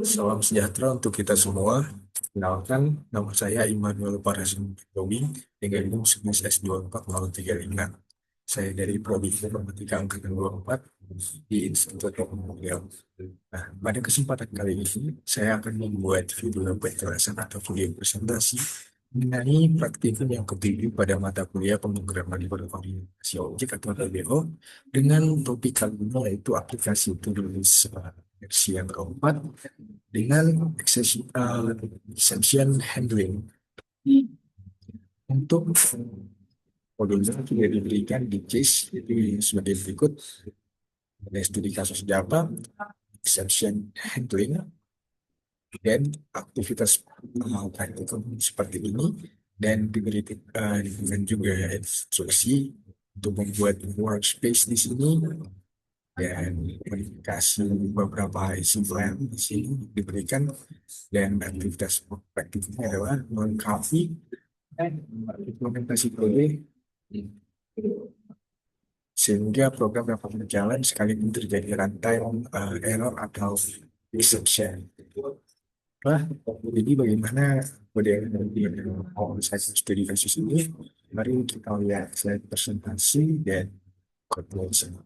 Salam sejahtera untuk kita semua. Kenalkan, nama saya Immanuel Parasimbowi dengan NIM 11S24 035. Saya dari Prodi Informatika Angkatan 24 di Institut Teknologi. Nah, pada kesempatan kali ini, saya akan membuat video penjelasan atau video presentasi mengenai praktikum yang ketujuh pada mata kuliah pemrograman berorientasi objek atau PBO dengan topik kali ini yaitu aplikasi tulis versi yang keempat dengan exception handling. Untuk modulnya sudah diberikan di case jadi sebagai berikut. Ada studi kasus Java, exception handling, dan aktivitas praktikum seperti ini, dan diberikan juga instruksi untuk membuat workspace di sini dan modifikasi beberapa isi file di sini diberikan, dan aktivitas praktiknya adalah melengkapi implementasi kode sehingga program dapat berjalan sekalipun terjadi runtime error atau exception. Nah, jadi bagaimana kode yang mau saya studi kasus ini? Mari kita lihat slide presentasi dan kode sama.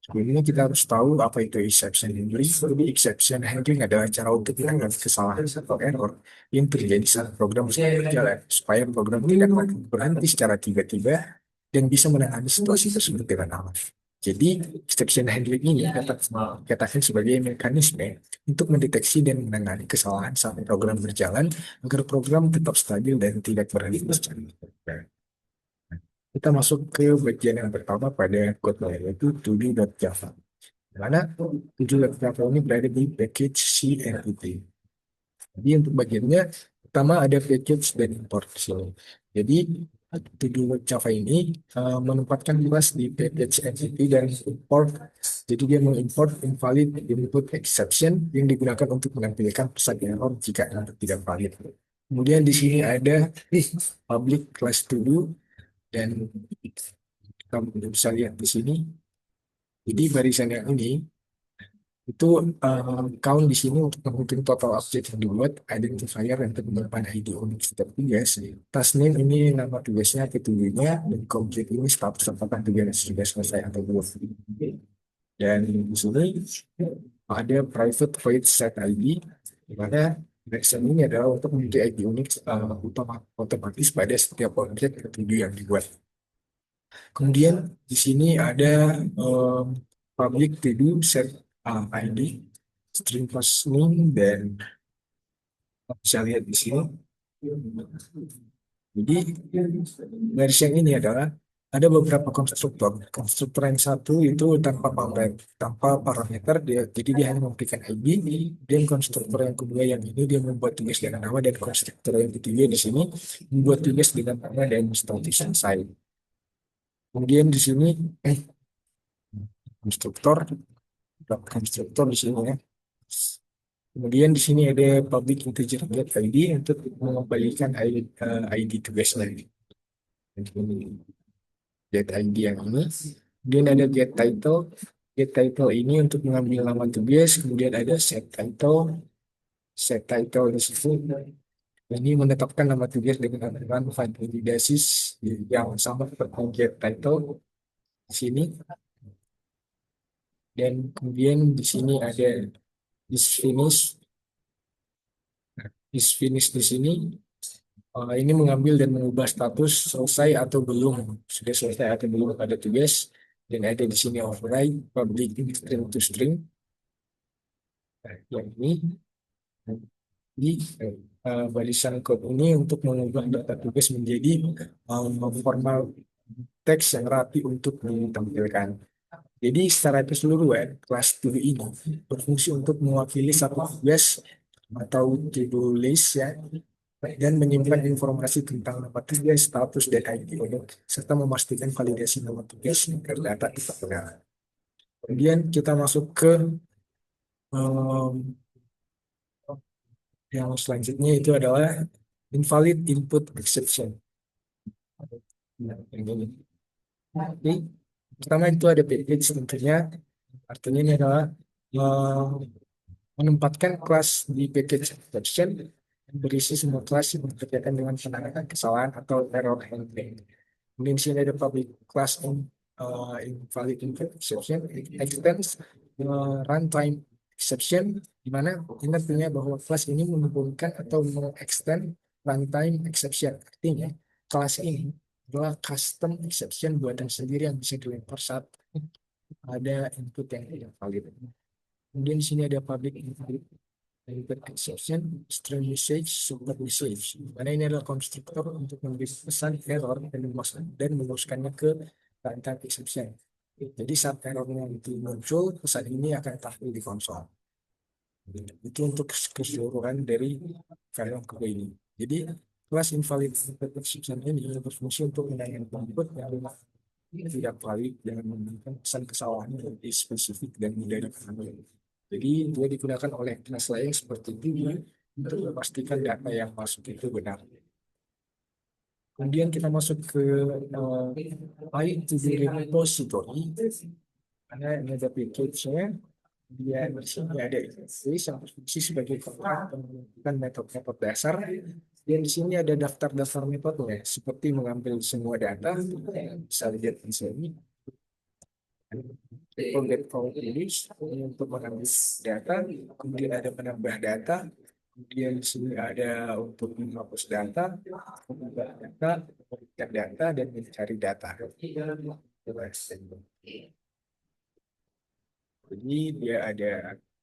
Sebelumnya kita harus tahu apa itu exception handling. Jadi exception handling adalah cara untuk menangani kesalahan atau error yang terjadi saat program sedang berjalan, supaya program tidak berhenti secara tiba-tiba dan bisa menangani situasi tersebut dengan aman. Jadi, exception handling ini dapat dikatakan sebagai mekanisme untuk mendeteksi dan menangani kesalahan saat program berjalan agar program tetap stabil dan tidak berhenti secara tiba-tiba. Kita masuk ke bagian yang pertama pada code yaitu to-do.java. Di mana to-do.java ini berada di package C entity. Jadi untuk bagiannya pertama ada package dan import di sini. Jadi to-do.java ini menempatkan kelas di package entity dan import. Jadi dia mengimport invalid input exception yang digunakan untuk menampilkan pesan error jika input tidak valid. Kemudian di sini ada public class to do, dan kamu bisa lihat di sini. Jadi barisan yang ini itu count di sini untuk menghitung total objek yang dibuat, identifier yang terdapat ID unik setiap tugas. Task name ini nama tugasnya, ketujuhnya, dan complete ini status apakah tugas sudah selesai atau belum. Dan di sini ada private void set ID, di mana barisan ini adalah untuk memiliki ID unik otomatis pada setiap objek ketujuh yang dibuat. Kemudian di sini ada public to do set ID, string first name, dan bisa lihat di sini. Jadi garis yang ini adalah ada beberapa konstruktor. Konstruktor yang satu itu tanpa parameter dia, jadi dia hanya memberikan ID. Dan konstruktor yang kedua yang ini dia membuat tugas dengan nama, dan konstruktor yang ketiga di sini membuat tugas dengan nama dan status selesai. Kemudian di sini konstruktor konstruktor di sini ya. Kemudian di sini ada public integer get ID untuk mengembalikan ID tugas lagi. Get ID yang ini. Kemudian ada get title. Get title ini untuk mengambil nama tugas. Kemudian ada set title. Set title di situ. Ini menetapkan nama tugas dengan aturan validasi yang sama seperti get title di sini. Dan kemudian di sini ada is finish. Is finish di sini ini mengambil dan mengubah status selesai atau belum, sudah selesai atau belum pada tugas. Dan ada di sini override public string to string. Nah, yang ini di barisan code ini untuk mengubah data tugas menjadi formal teks yang rapi untuk ditampilkan. Jadi secara keseluruhan kelas to do ini berfungsi untuk mewakili satu tugas atau to-do list ya, dan menyimpan informasi tentang nama tugas, status, dan ID untuk serta memastikan validasi nama tugas agar data tetap benar. Kemudian kita masuk ke um, yang selanjutnya itu adalah invalid input exception. Nah, ini. Jadi, pertama itu ada package tentunya. Artinya ini adalah eh, menempatkan kelas di package exception yang berisi semua kelas yang berkaitan dengan penanganan kesalahan atau error handling. Kemudian di sini ada public class invalid exception, extends runtime exception, di mana ini artinya bahwa kelas ini menghubungkan atau mengextend runtime exception. Artinya kelas ini adalah custom exception buatan sendiri yang bisa dilempar saat ada input yang tidak valid. Kemudian di sini ada public invalid exception, stream message, super message. Mana ini adalah konstruktor untuk memberi pesan error dan meneruskannya ke runtime exception. Jadi saat errornya itu muncul, pesan ini akan tampil di konsol. Itu untuk keseluruhan dari file yang kedua ini. Jadi kelas invalid exception ini berfungsi untuk menangani input yang tidak valid dengan memberikan pesan kesalahan yang lebih spesifik dan mudah dipahami. Jadi dia digunakan oleh kelas lain seperti itu untuk memastikan data yang masuk itu benar. Kemudian kita masuk ke file to the repository. Karena ini ada package-nya, dia di sini ada interface yang berfungsi sebagai penentukan metode-metode dasar. Dan di sini ada daftar-daftar metode seperti mengambil semua data, bisa lihat di sini. Forget for release untuk mengambil data, kemudian ada menambah data, kemudian di sini ada untuk menghapus data, mengubah data, memberikan data, dan mencari data. Jadi dia ada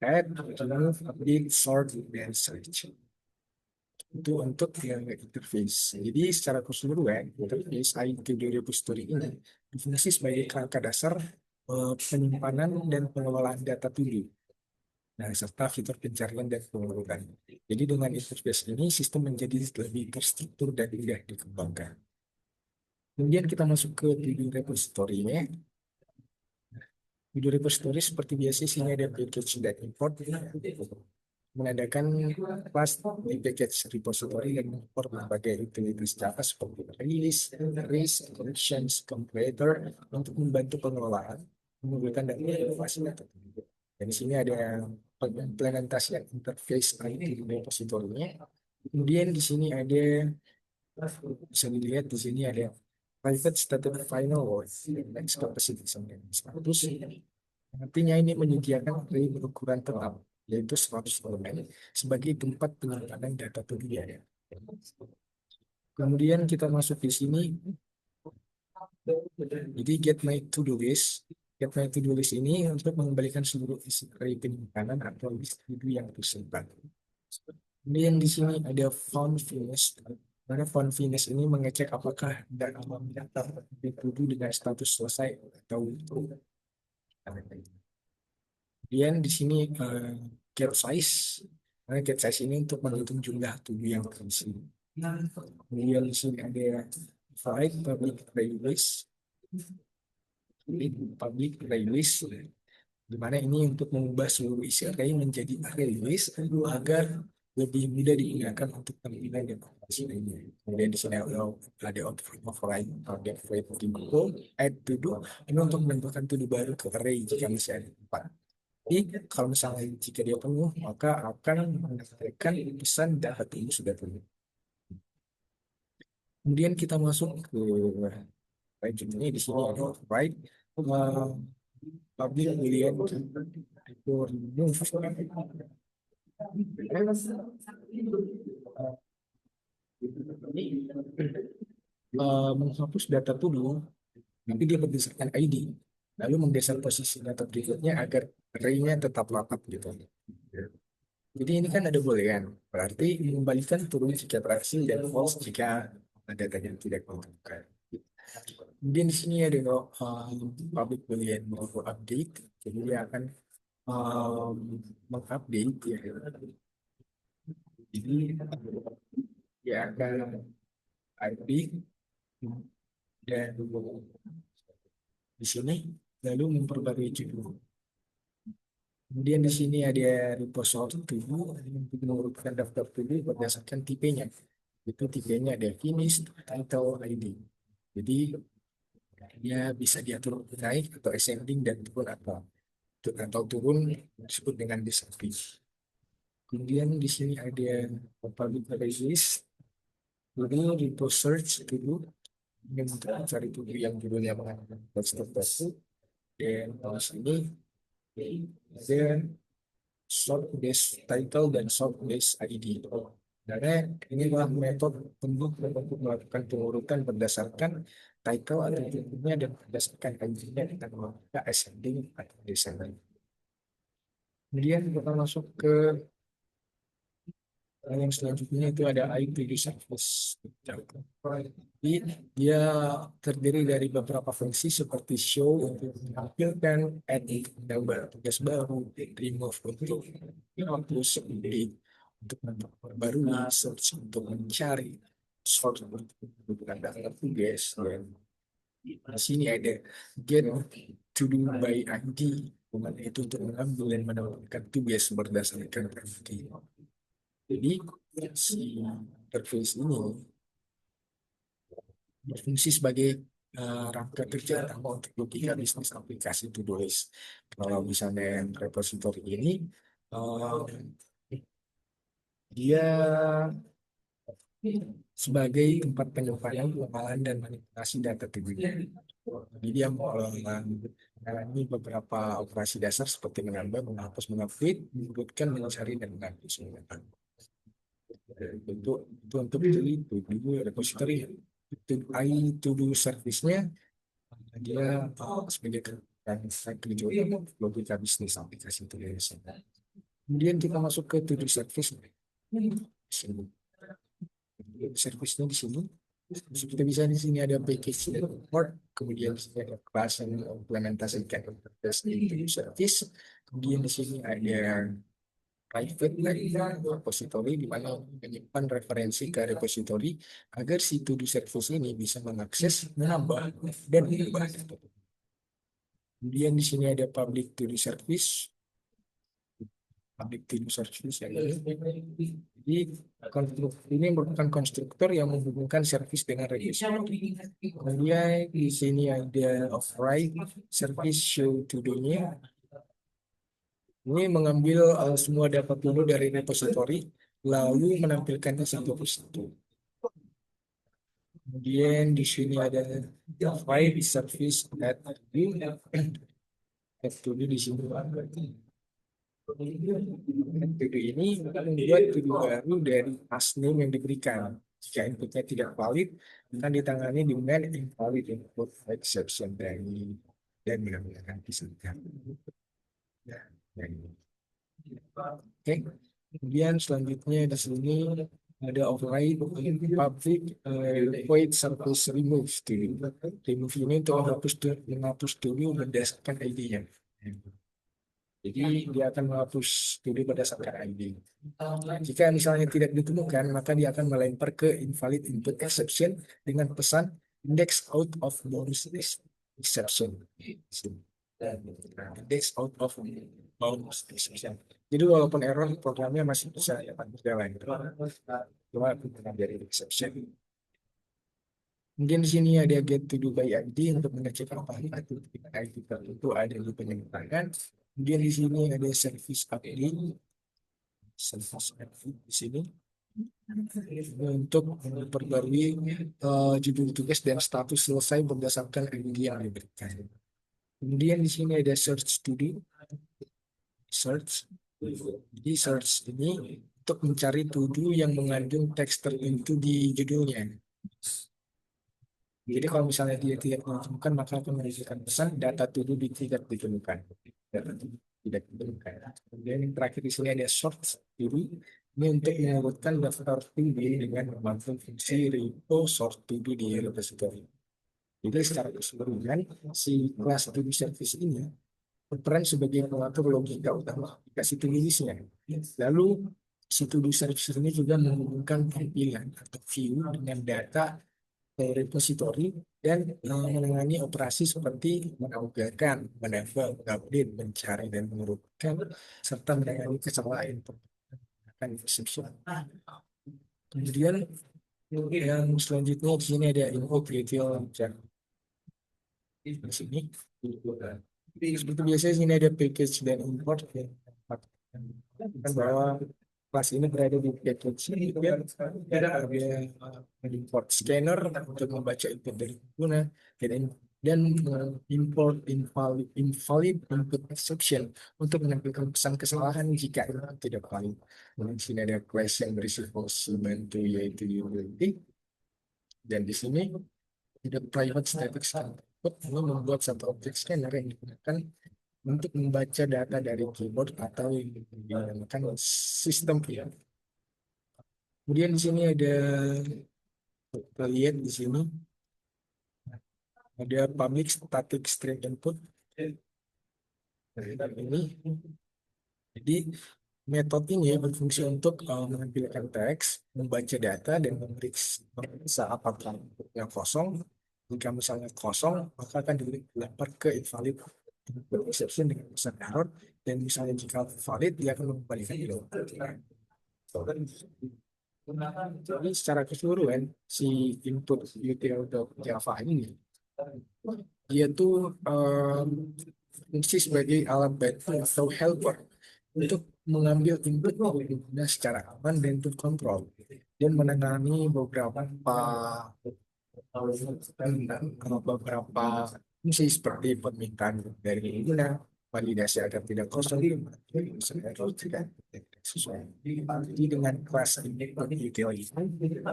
add, remove, update, sort, dan search. Itu untuk yang interface. Jadi secara keseluruhan, interface IQ repository ini berfungsi sebagai kerangka dasar penyimpanan dan pengelolaan data to-do. Nah, serta fitur pencarian dan pengurutan. Jadi dengan interface ini, sistem menjadi lebih terstruktur dan mudah dikembangkan. Kemudian kita masuk ke to-do repository-nya. To-do repository seperti biasa, sini ada package dan import. Menandakan kelas di package repository dan mengimport berbagai utilitas Java seperti release, release, collections, comparator untuk membantu pengelolaan, mengumpulkan dan inovasi data. Dan di sini ada implementasi interface IT repository-nya. Kemudian di sini ada, bisa dilihat di sini ada private static final word next capacity status. Artinya ini menyediakan array berukuran tetap, yaitu 100 elemen, sebagai tempat penyimpanan data tujuan. Kemudian kita masuk di sini, jadi get my to-do list. Get my to-do list ini untuk mengembalikan seluruh isi array penyimpanan atau list to-do yang tersimpan. Kemudian di sini ada found finish. Karena found finish ini mengecek apakah data to-do dengan status selesai atau belum. Kemudian di sini get size. Nah, get size ini untuk menghitung jumlah tubuh yang terisi. Kemudian di sini ada provide public playlist. Public playlist, di mana ini untuk mengubah seluruh isi array menjadi array list agar lebih mudah digunakan untuk tampilan dan aplikasi lainnya. Kemudian di sini ada override target rate to add to do, ini untuk menentukan to do baru ke array jika masih ada 4. Jadi kalau misalnya jika dia penuh, maka akan mendapatkan pesan data ini sudah penuh. Kemudian kita masuk ke selanjutnya di sini ada right public boolean itu remove menghapus data dulu, nanti dia berdasarkan ID, lalu menggeser posisi data berikutnya agar array-nya tetap rapat gitu. Jadi ini kan ada boolean, berarti mengembalikan turun jika berhasil dan false jika datanya tidak ditemukan. Kemudian di sini ada public boolean mau update, jadi dia akan um, mengupdate ya. Jadi dia akan update dan di sini lalu memperbarui judul. Kemudian di sini ada repository tubuh untuk mengurutkan daftar tubuh berdasarkan tipenya. Itu tipenya ada finish, title, ID. Jadi dia bisa diatur naik atau ascending dan turun atau. atau turun disebut dengan disamping. Kemudian di sini ada public release, lalu repo search dulu ini untuk mencari tubuh yang judulnya mengandung teks tertentu. Dan di sini ada short base title dan short base ID. Karena ini adalah metode untuk melakukan pengurutan berdasarkan title atau judulnya dan berdasarkan ID-nya kita melakukan ascending atau descending. Kemudian kita masuk ke yang selanjutnya itu ada IP service. Jadi dia terdiri dari beberapa fungsi seperti show untuk menampilkan, add gambar tugas baru, remove untuk menghapus, update untuk memperbarui, search untuk mencari, sort untuk menentukan daftar tugas, dan di sini ada get to do by ID, dimana itu untuk mengambil dan menemukan tugas berdasarkan ID. Jadi si interface ini berfungsi sebagai rangka kerja utama untuk logika bisnis aplikasi to-do list. Kalau misalnya repository ini uh, dia sebagai tempat penyimpanan, pengenalan dan manipulasi data tubuh. Jadi dia mengalami beberapa operasi dasar seperti menambah, menghapus, mengupdate, menyebutkan, mencari, dan menghapus. Itu untuk itu repository itu to-do service-nya dia sebagai kerja logika bisnis aplikasi itu. Kemudian kita masuk ke to-do service. Sini. Service-nya di sini. Kita bisa di sini ada package dan report, kemudian di sini ada kelas yang implementasikan interface to-do service. Kemudian di sini ada private repository di mana menyimpan referensi ke repository agar si to-do service ini bisa mengakses, menambah, dan mengubah data. Kemudian di sini ada public to-do service. Public to-do service yang ini. Jadi ini merupakan konstruktor yang menghubungkan service dengan repository. Kemudian di sini ada override service show to-do-nya. Ini mengambil semua data dulu dari repository, lalu menampilkannya satu persatu. Kemudian di sini ada file service add to do di sini. To-do ini membuat to-do baru dari task name yang diberikan. Jika inputnya tidak valid, akan ditangani dengan invalid input exception dari dan menggunakan kisahkan. Oke, kemudian selanjutnya di sini ada override public void service remove dulu. Remove ini untuk menghapus dulu berdasarkan ID-nya. Jadi dia akan menghapus dulu berdasarkan ID. Jika misalnya tidak ditemukan, maka dia akan melempar ke invalid input exception dengan pesan index out of bonus exception. Index out of bonus exception. Jadi walaupun error, programnya masih bisa berjalan. Cuma dari exception. Mungkin di sini ada get to do by ID untuk mengecek apakah itu ID tertentu ada di penyimpanan. Kemudian di sini ada service update, service update di sini untuk memperbarui judul tugas dan status selesai berdasarkan ID yang diberikan. Kemudian di sini ada search to do, search. Jadi search ini untuk mencari to do yang mengandung teks tertentu di judulnya. Jadi kalau misalnya dia tidak ditemukan, maka akan menunjukkan pesan data to do tidak ditemukan. Data to do tidak ditemukan. Kemudian yang terakhir di sini ada short to do. Ini untuk mengurutkan daftar to do dengan memanfaatkan fungsi repo sort to do di repository. Jadi secara keseluruhan si kelas to do service ini berperan sebagai pengatur logika utama aplikasi to do listnya. Lalu si to do service ini juga menghubungkan tampilan atau view dengan data repository dan menangani operasi seperti mengaugahkan, menambah, mengupdate, mencari dan mengurutkan serta menangani kesalahan menggunakan exception. Kemudian yang selanjutnya di sini ada input detail check. Di sini Seperti biasa sini ada package dan import ya. Kan bahwa kelas ini berada di package ya. Ada import scanner untuk membaca input dari pengguna dan import invalid input exception untuk menampilkan pesan kesalahan jika input tidak valid. Dan di sini ada question berisi fungsi bantu yaitu utility, dan di sini ada private static scanner. Ini membuat satu objek scanner yang digunakan untuk membaca data dari keyboard atau yang dinamakan sistem ya. Kemudian di sini ada, kita lihat di sini ada public static string input. Ini jadi metode ini berfungsi untuk menampilkan teks, membaca data, dan memeriksa apakah yang kosong. Jika misalnya kosong, maka akan dilempar ke invalid input exception dengan pesan error. Dan misalnya jika valid, dia akan mengembalikan itu. Jadi secara keseluruhan, si input util Java ini, dia tuh fungsi sebagai alat bantu atau helper untuk mengambil input pengguna secara aman dan terkontrol, dan menangani beberapa fungsi seperti permintaan dari pengguna, validasi agar tidak kosong, error tidak sesuai. Jadi dengan kelas input util ini,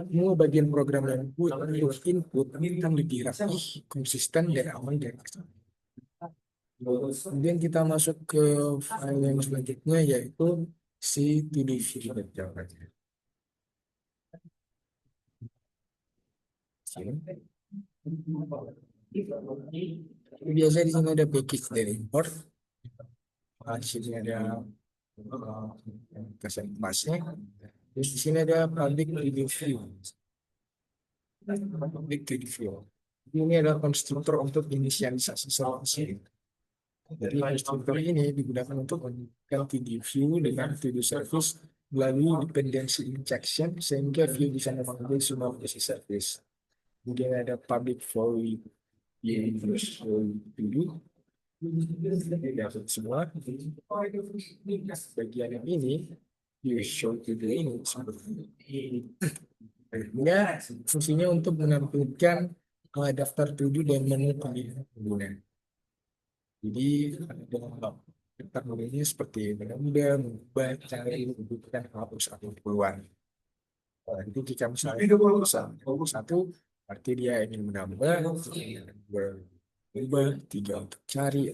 semua bagian program yang butuh input akan lebih rapi, konsisten, dan aman dari kesalahan. Kemudian kita masuk ke file yang selanjutnya, yaitu si to-do view. Biasa di sini ada package dari import. Di sini ada presentasinya. Terus di sini ada public to-do view. Public to-do view. Ini adalah konstruktor untuk inisialisasi service. Jadi konstruktor ini digunakan untuk menghubungkan to-do view dengan to-do service melalui dependency injection sehingga view bisa memanggil semua aplikasi service. Kemudian ada public void universal to-do. Dapat semua. Bagian yang ini usual to-do ini sebenarnya fungsinya untuk menampilkan daftar to-do dan menu pilihan pengguna. Jadi daftar menunya seperti mudah mengubah, cari, membutuhkan, hapus atau keluar. Jadi jika misalnya satu, arti dia ingin menambah, berubah, tiga untuk cari,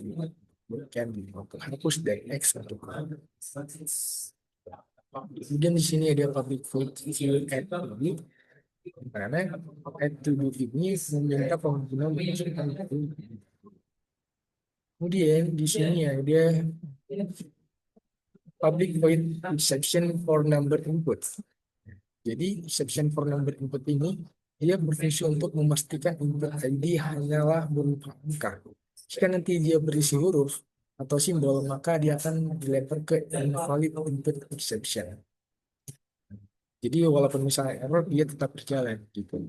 bukan untuk hapus, dan X untuk kemudian di sini ada public void add ini, karena add to do ini meminta pengguna memasukkan itu. Kemudian di sini ada public void exception for number input. Jadi exception for number input ini dia berfungsi untuk memastikan input ID hanyalah berupa angka. Jika nanti dia berisi huruf atau simbol, maka dia akan dilempar ke invalid input exception. Jadi walaupun misalnya error, dia tetap berjalan gitu.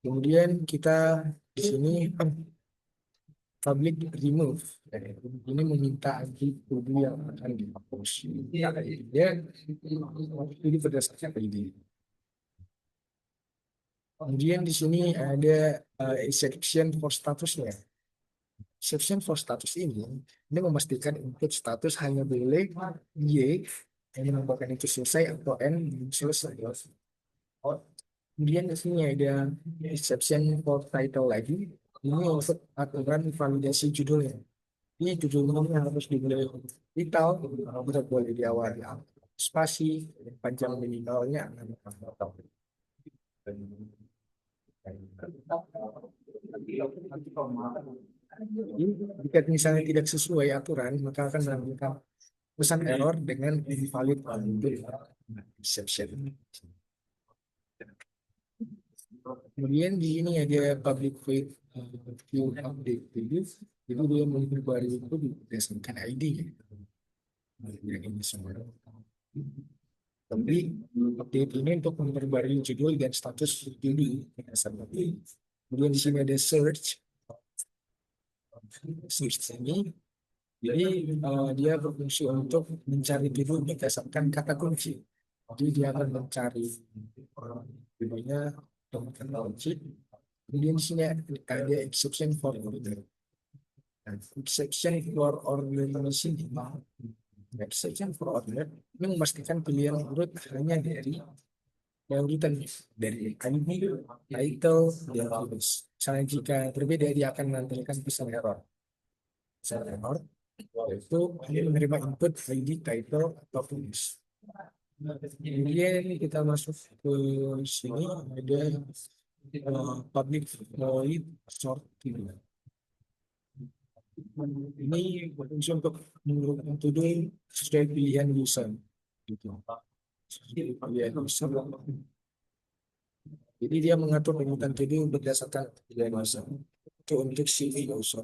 Kemudian kita di sini public remove. Ini meminta ID tubuh yang akan dihapus. Dia ini berdasarkan ID. Kemudian di sini ada exception for statusnya. Exception for status ini memastikan input status hanya boleh Y yang merupakan itu selesai atau N belum selesai. Kemudian di sini ada exception for title lagi. Ini untuk aturan validasi judulnya. Ini judulnya harus dimulai title, tidak boleh diawali spasi, panjang minimalnya. Jadi, jika misalnya tidak sesuai aturan, maka akan melakukan pesan error dengan invalid exception. Kemudian di sini ada public void view update video. Jadi dia memperbarui itu berdasarkan ID. Yang ini semua. Tapi update ini untuk memperbarui judul dan status video berdasarkan ID. Kemudian di sini ada search. Search ini, jadi dia berfungsi untuk mencari tidur berdasarkan kata kunci. Jadi dia akan mencari judulnya dengan kata kunci. Kemudian di sini ada exception for order. Nah, exception for order di sini, exception for order ini memastikan pilihan urut hanya dari yang urutan dari ID, title, dan finish. Misalnya jika berbeda, dia akan menampilkan pesan error. Pesan error yaitu hanya menerima input ID, title, atau finish. Kemudian kita masuk ke sini ada public void sorting. Ini berfungsi untuk menurunkan tudung sesuai pilihan user. Gitu. Pilihan user. Jadi dia mengatur pengurutan tudung berdasarkan pilihan user. Itu untuk CV user.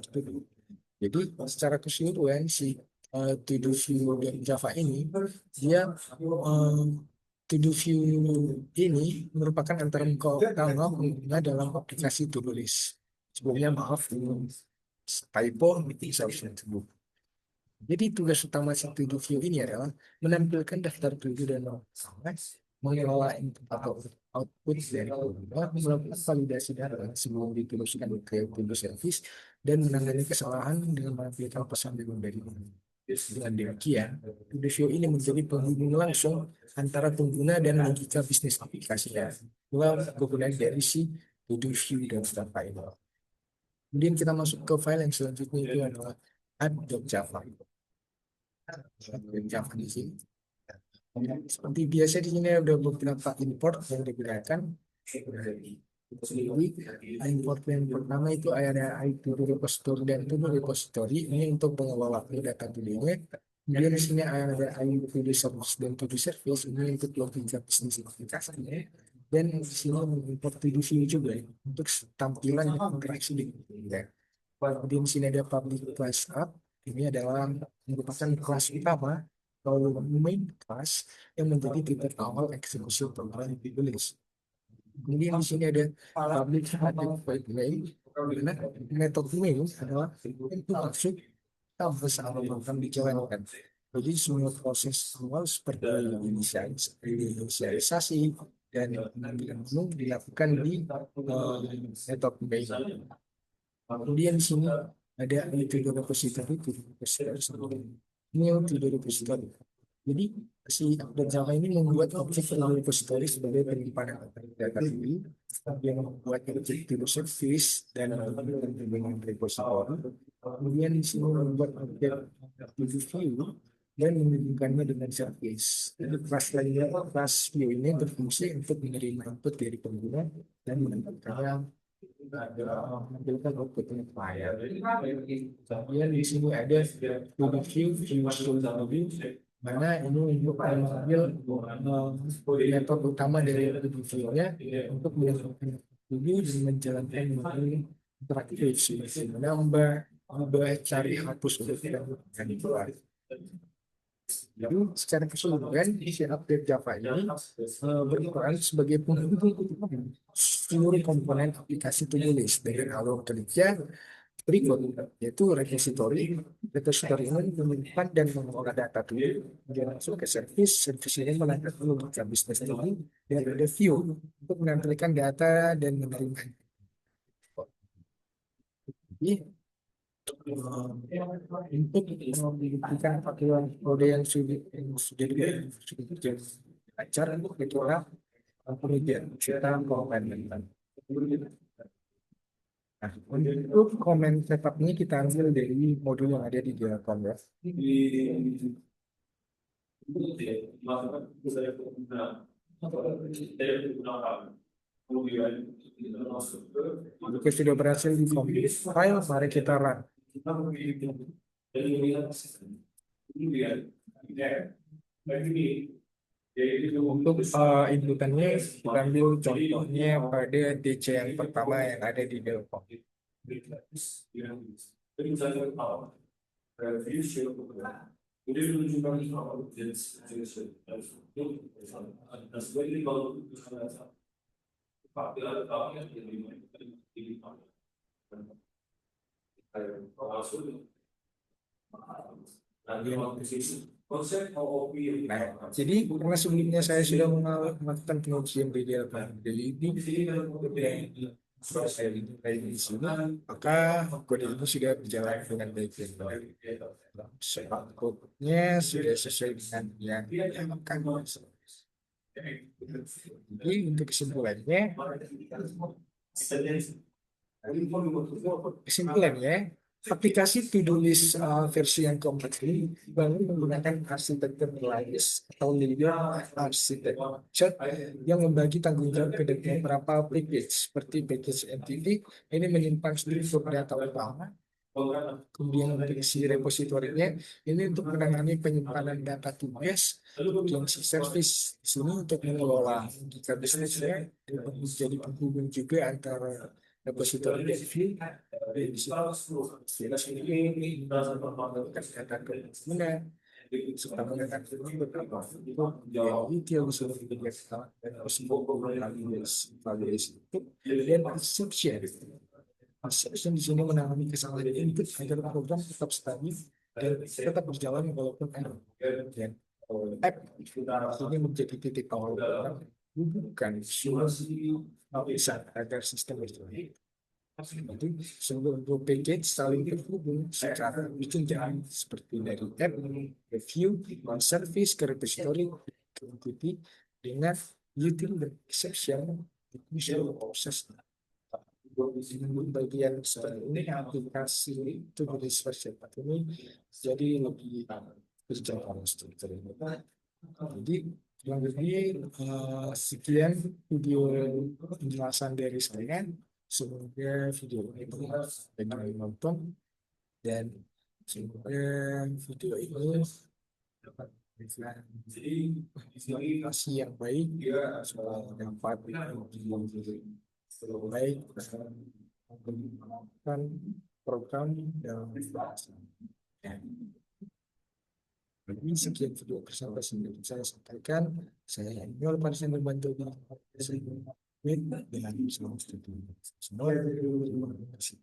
Jadi secara keseluruhan si to-do view dari Java ini, dia to-do view ini merupakan antara engkau utama pengguna dalam aplikasi to-do list. Sebelumnya maaf, typo meeting session tersebut. Jadi tugas utama si to-do view ini adalah menampilkan daftar to-do dan mengelola input atau output dari pengguna, melakukan validasi data sebelum diteruskan ke to-do service, dan menangani kesalahan dengan menampilkan pesan dari pengguna. Dengan demikian, to-do view ini menjadi penghubung langsung antara pengguna dan logika bisnis aplikasinya. Itulah kegunaan dari si to-do view dan Java ini. Kemudian kita masuk ke file yang selanjutnya, itu adalah app.java. Java di sini. Seperti biasa di sini ada beberapa import yang digunakan. Jadi import yang pertama itu ada to-do repository dan to-do repository ini untuk pengelola data to-do-nya. Kemudian di sini ada to-do service dan to-do service ini untuk logika bisnis aplikasinya. Dan di sini mengimport to-do view juga untuk tampilan dan interaksi dengan ya. Kemudian di sini ada public class app. Ini adalah merupakan kelas utama atau main class yang menjadi titik awal eksekusi program ditulis. Kemudian di sini ada public static main, karena metode main adalah pintu masuk tanpa salah program dijalankan. Jadi semua proses awal seperti inisialisasi dan pengambilan menu dilakukan di metode main. Kemudian di sini ada to-do repository, ini to-do repository. Jadi si update Java ini membuat objek to-do repository sebagai penyimpanan data ini yang membuat objek to-do service dan dengan repository. Kemudian di sini membuat objek to-do view dan menghubungkannya dengan service. Jadi kelas lainnya, kelas view ini berfungsi untuk menerima input dari pengguna dan menempatkannya menampilkan outputnya file. Kemudian di sini ada to-do view, mana ini untuk mengambil metode utama dari to-do view-nya untuk menentukan to-do dan menjalankan metode interaktif seperti menambah, ubah, cari, hapus, dan keluar. Jadi secara keseluruhan si update Java ini berperan sebagai penghubung seluruh komponen aplikasi to-do list dengan alur kerja berikut, yaitu repository. Repository ini menyimpan dan mengelola data to-do, kemudian masuk ke service ini melanjutkan logika bisnis to-do, dan ada view untuk menampilkan data dan menerima. Jadi untuk membuktikan faktor kode yang sudah lancar itulah kemudian kita komen. Nah, untuk komen setup ini kita ambil dari modul yang ada di Java ya. Jika sudah berhasil di file, mari kita run. Untuk inputannya kita ambil contohnya pada DC yang pertama yang ada di Delphi. Nah, jadi karena sebelumnya saya sudah melakukan pengujian media dari ini saya mulai di sini, maka kode ini sudah berjalan dengan baik dan baik. Sebab kodenya sudah sesuai dengan yang diharapkan. Jadi untuk kesimpulannya, aplikasi to-do list versi yang keempat ini dibangun menggunakan arsitektur berlapis atau layer architecture yang membagi tanggung jawab ke dalam beberapa package seperti package entity ini menyimpan struktur data utama. Kemudian untuk isi repositorinya ini untuk menangani penyimpanan data tugas, kemudian si service di sini untuk mengelola logika bisnisnya dan menjadi penghubung juga antara repositori dan view. Di sini ini melakukan data ke pengguna serta menetapkan beberapa yang detail seluruh kegiatan dan validasi itu dan exception. Assumption di sini menangani kesalahan input agar program tetap stabil dan tetap berjalan walaupun error. Dan app ini menjadi titik awal program, bukan solusi bisa agar sistem berjalan. Jadi seluruh package saling terhubung secara berjenjang seperti dari app, review, service, ke repository, ke entity dengan util dan exception itu seluruh proses bagian seperti ini aplikasi itu dari versi 4 ini jadi lebih berjalan struktur ini. Jadi kurang lebih sekian video penjelasan dari saya. Semoga video ini bermanfaat bagi yang menonton dan semoga video ini dapat memberikan informasi yang baik soal dampak yang baik menggunakan program yang jadi sekian video presentasi yang saya sampaikan. Saya Yul Parsen membantu dengan salam studi. Terima kasih.